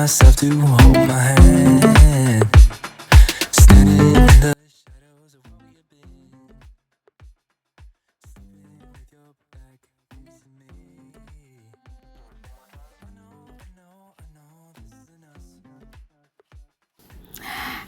myself to hold my hand, standing in the shadows of where you've been, sleeping with your back facing me. I know this isn't us.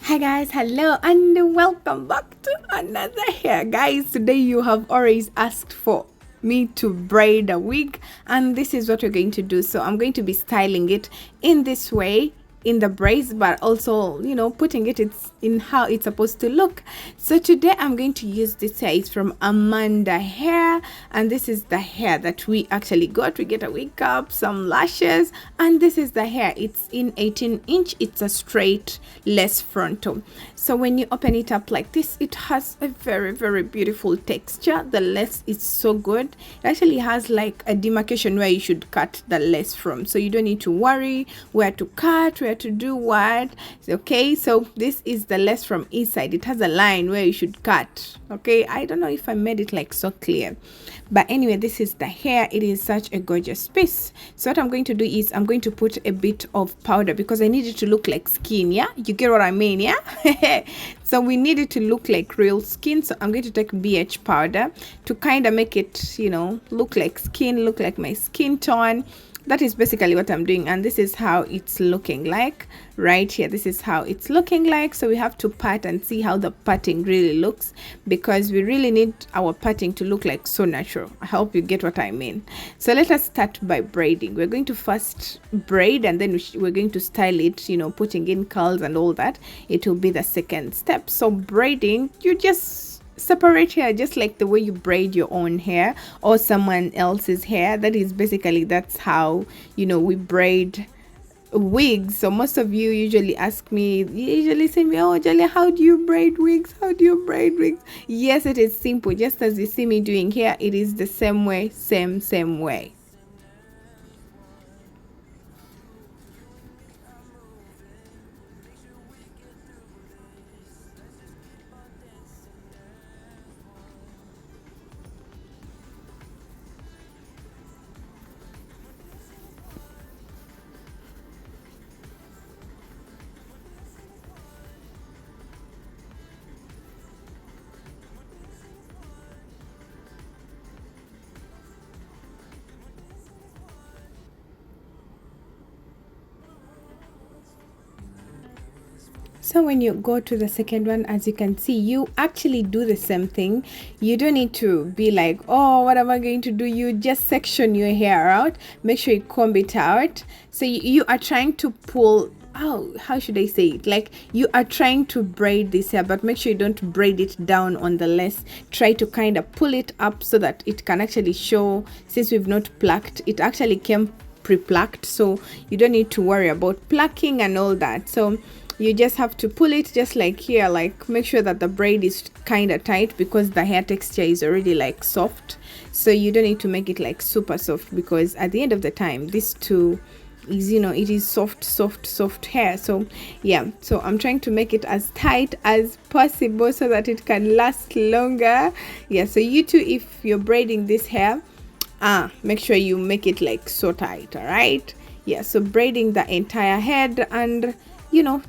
Hi guys, hello and welcome back to another hair. Guys, today you have always asked for me to braid a wig, and this is what we're going to do. So I'm going to be styling it in this way, in the braids, but also, putting it's in how it's supposed to look. So today I'm going to use this hair. It's from Amanda Hair, and this is the hair that we actually got. We get a wig cap, some lashes, and this is the hair. It's in 18-inch. It's a straight lace frontal. So when you open it up like this, it has a very, very beautiful texture. The lace is so good. It actually has like a demarcation where you should cut the lace from, so you don't need to worry where to cut, where to do what. Okay, so this is the lace from inside. It has a line where you should cut. Okay, I don't know if I made it like so clear, but anyway, this is the hair. It is such a gorgeous piece. So what I'm going to do is I'm going to put a bit of powder because I need it to look like skin. Yeah, you get what I mean? Yeah. So we need it to look like real skin, so I'm going to take BH powder to kind of make it, look like skin, look like my skin tone. That is basically what I'm doing, and this is how it's looking like right here. This is how it's looking like. So we have to pat and see how the patting really looks, because we really need our patting to look like so natural. I hope you get what I mean. So let us start by braiding. We're going to first braid, and then we're going to style it, putting in curls and all that. It will be the second step. So braiding, you just separate hair just like the way you braid your own hair or someone else's hair. That's how we braid wigs. So most of you usually say me, oh Jalia, how do you braid wigs? Yes, it is simple. Just as you see me doing here, it is the same way, same way. So when you go to the second one, as you can see, you actually do the same thing. You don't need to be like, oh, what am I going to do? You just section your hair out. Make sure you comb it out. So you are trying to pull, how should I say it? Like, you are trying to braid this hair, but make sure you don't braid it down on the lace. Try to kind of pull it up so that it can actually show. Since we've not plucked, it actually came pre-plucked, so you don't need to worry about plucking and all that. So you just have to pull it just like here, like make sure that the braid is kind of tight, because the hair texture is already like soft. So you don't need to make it like super soft, because at the end of the time, this too is, it is soft hair. So yeah, so I'm trying to make it as tight as possible so that it can last longer. Yeah, so you too, if you're braiding this hair, make sure you make it like so tight. All right, yeah, so braiding the entire head, and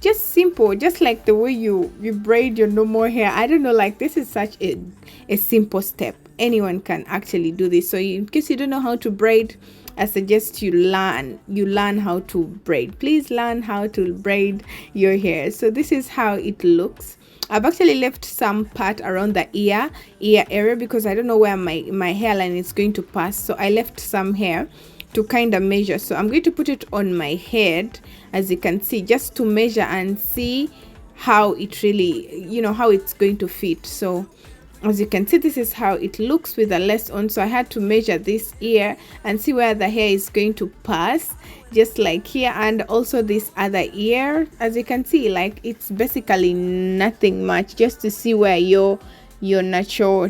just simple, just like the way you braid your normal hair. I don't know, like, this is such a simple step. Anyone can actually do this. So in case you don't know how to braid, I suggest you learn how to braid. Please learn how to braid your hair. So this is how it looks. I've actually left some part around the ear area, because I don't know where my hairline is going to pass. So I left some hair to kind of measure. So I'm going to put it on my head, as you can see, just to measure and see how it really, how it's going to fit. So as you can see, this is how it looks with the lace on. So I had to measure this ear and see where the hair is going to pass, just like here, and also this other ear. As you can see, like, it's basically nothing much, just to see where your natural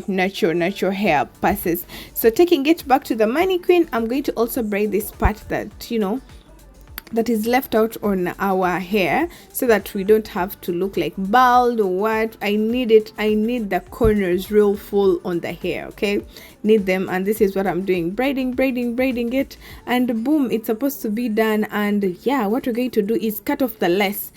hair passes. So taking it back to the mannequin, I'm going to also braid this part that that is left out on our hair, so that we don't have to look like bald or what. I need the corners real full on the hair, okay? Need them. And this is what I'm doing, braiding it, and boom, it's supposed to be done. And yeah, what we're going to do is cut off the lace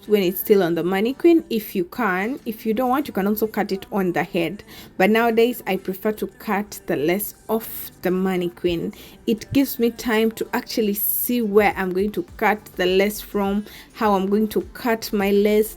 when it's still on the mannequin, if you can. If you don't want, you can also cut it on the head, but nowadays I prefer to cut the lace off the mannequin. It gives me time to actually see where I'm going to cut the lace from, how I'm going to cut my lace.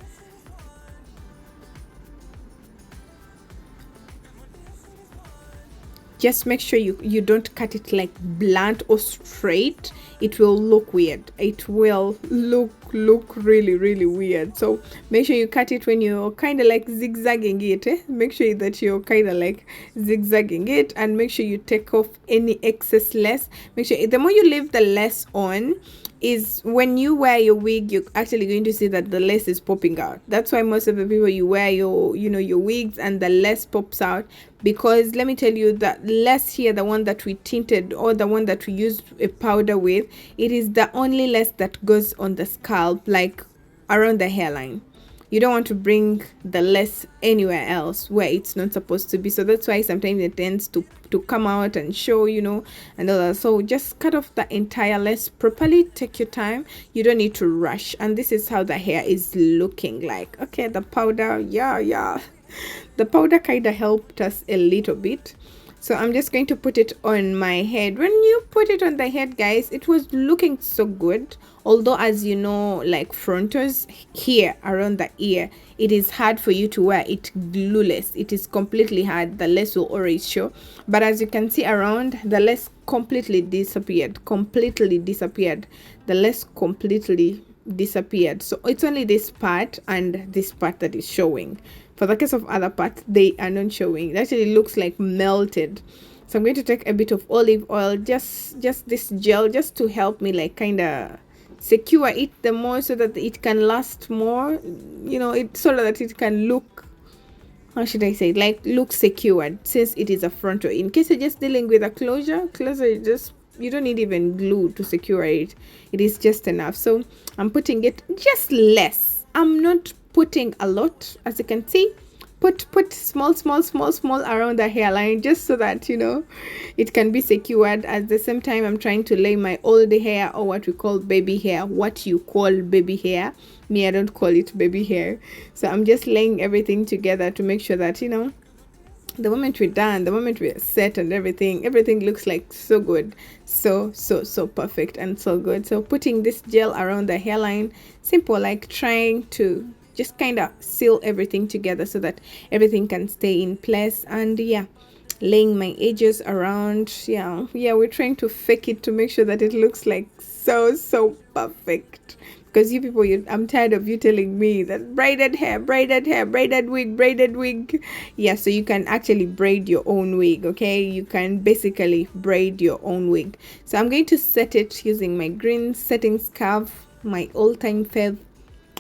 Just make sure you don't cut it like blunt or straight. It will look weird. It will look really weird. So make sure you cut it when you're kind of like zigzagging it, make sure that you're kind of like zigzagging it, and make sure you take off any excess lace. Make sure the more you leave the lace on, is when you wear your wig, you're actually going to see that the lace is popping out. That's why most of the people, you wear your your wigs and the lace pops out, because let me tell you, that lace here, the one that we tinted or the one that we used a powder with, it is the only lace that goes on the scalp, like around the hairline. You don't want to bring the lace anywhere else where it's not supposed to be. So that's why sometimes it tends to come out and show, and all that. So just cut off the entire lace properly. Take your time. You don't need to rush. And this is how the hair is looking like. Okay, the powder, yeah. The powder kind of helped us a little bit. So I'm just going to put it on my head. When you put it on the head, guys, it was looking so good. Although, as you know, like frontals here around the ear, it is hard for you to wear it glueless. It is completely hard. The lace will always show. But as you can see around, the lace completely disappeared. The lace completely disappeared. So it's only this part and this part that is showing. For the case of other parts, they are not showing. It actually looks like melted. So I'm going to take a bit of olive oil, just this gel, just to help me like kind of secure it the more, so that it can last more, it, so that it can look, how should I say it, like look secured, since it is a frontal. In case you're just dealing with a closure, you don't need even glue to secure it. It is just enough. So I'm putting it just less. I'm not putting a lot, as you can see. Put small around the hairline, just so that it can be secured. At the same time, I'm trying to lay my old hair, or what we call baby hair. What you call baby hair, me, I don't call it baby hair. So I'm just laying everything together to make sure that the moment we're done, the moment we're set and everything looks like so good, so perfect and so good. So putting this gel around the hairline, simple, like trying to just kind of seal everything together so that everything can stay in place. And yeah, laying my edges around. Yeah, we're trying to fake it to make sure that it looks like so perfect. Because you people, I'm tired of you telling me that braided hair, braided wig. Yeah, so you can actually braid your own wig, okay? You can basically braid your own wig. So I'm going to set it using my green setting scarf, my all-time fave,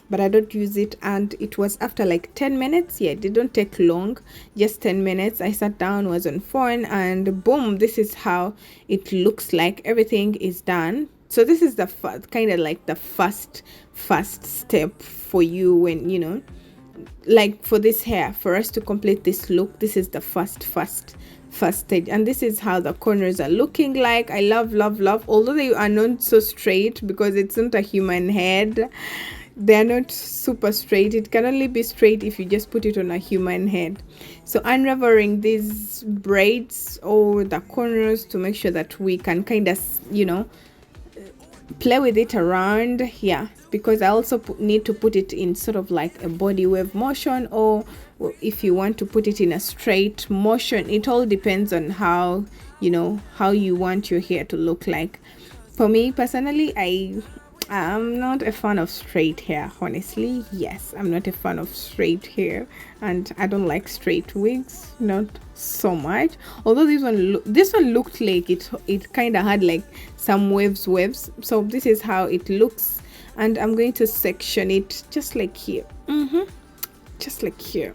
but I don't use it. And it was after like 10 minutes. Yeah, it didn't take long, just 10 minutes. I sat down, was on phone, and boom, this is how it looks like. Everything is done. So this is the kind of like the first step for you, when like for this hair, for us to complete this look. This is the first stage, and this is how the corners are looking like. I love, although they are not so straight, because it's not a human head. They're not super straight. It can only be straight if you just put it on a human head. So unraveling these braids or the corners to make sure that we can kind of play with it around. Yeah, because I also need to put it in sort of like a body wave motion, or if you want to put it in a straight motion. It all depends on how you want your hair to look like. For me personally, I'm not a fan of straight hair, honestly. Yes, I'm not a fan of straight hair, and I don't like straight wigs, not so much. Although this one looked like it kind of had like some waves. So this is how it looks, and I'm going to section it just like here. Just like here.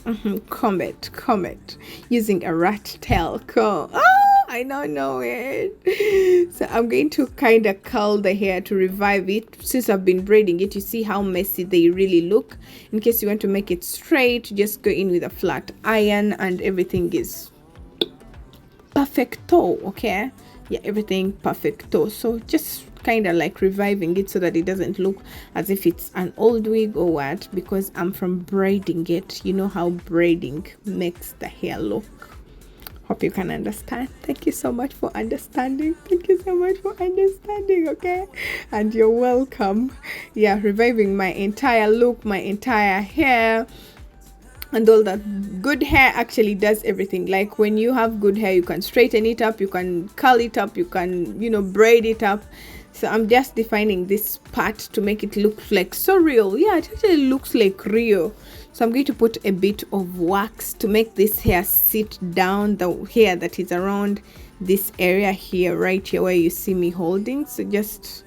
Comb it using a rat tail comb. I don't know it. So I'm going to kind of curl the hair to revive it. Since I've been braiding it, you see how messy they really look. In case you want to make it straight, just go in with a flat iron and everything is perfecto. Okay, yeah, everything perfecto. So just kind of like reviving it so that it doesn't look as if it's an old wig or what, because I'm from braiding it. You know how braiding makes the hair look. Hope you can understand. Thank you so much for understanding. Thank you so much for understanding, okay? And you're welcome. Yeah, reviving my entire look, my entire hair, and all that. Good hair actually does everything. Like when you have good hair, you can straighten it up, you can curl it up, you can, braid it up. So I'm just defining this part to make it look like so real. Yeah, it actually looks like real. So I'm going to put a bit of wax to make this hair sit down, the hair that is around this area here, right here where you see me holding. So just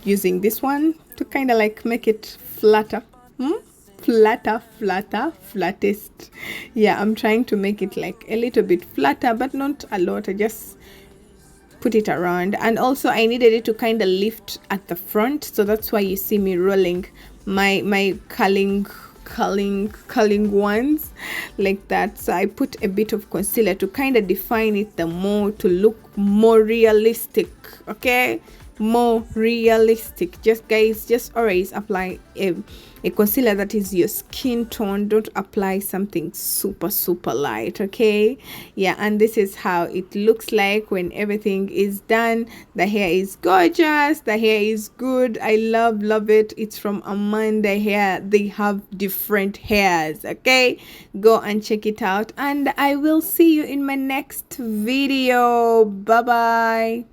using this one to kind of like make it flatter. Flattest. Yeah, I'm trying to make it like a little bit flatter, but not a lot. I just put it around, and also I needed it to kind of lift at the front, so that's why you see me rolling my curling ones like that. So I put a bit of concealer to kind of define it the more, to look more realistic. Okay, more realistic. Just always apply a concealer that is your skin tone. Don't apply something super light, okay? Yeah, and this is how it looks like when everything is done. The hair is gorgeous, the hair is good. I love it. It's from Amanda Hair. They have different hairs, okay? Go and check it out, and I will see you in my next video. Bye bye.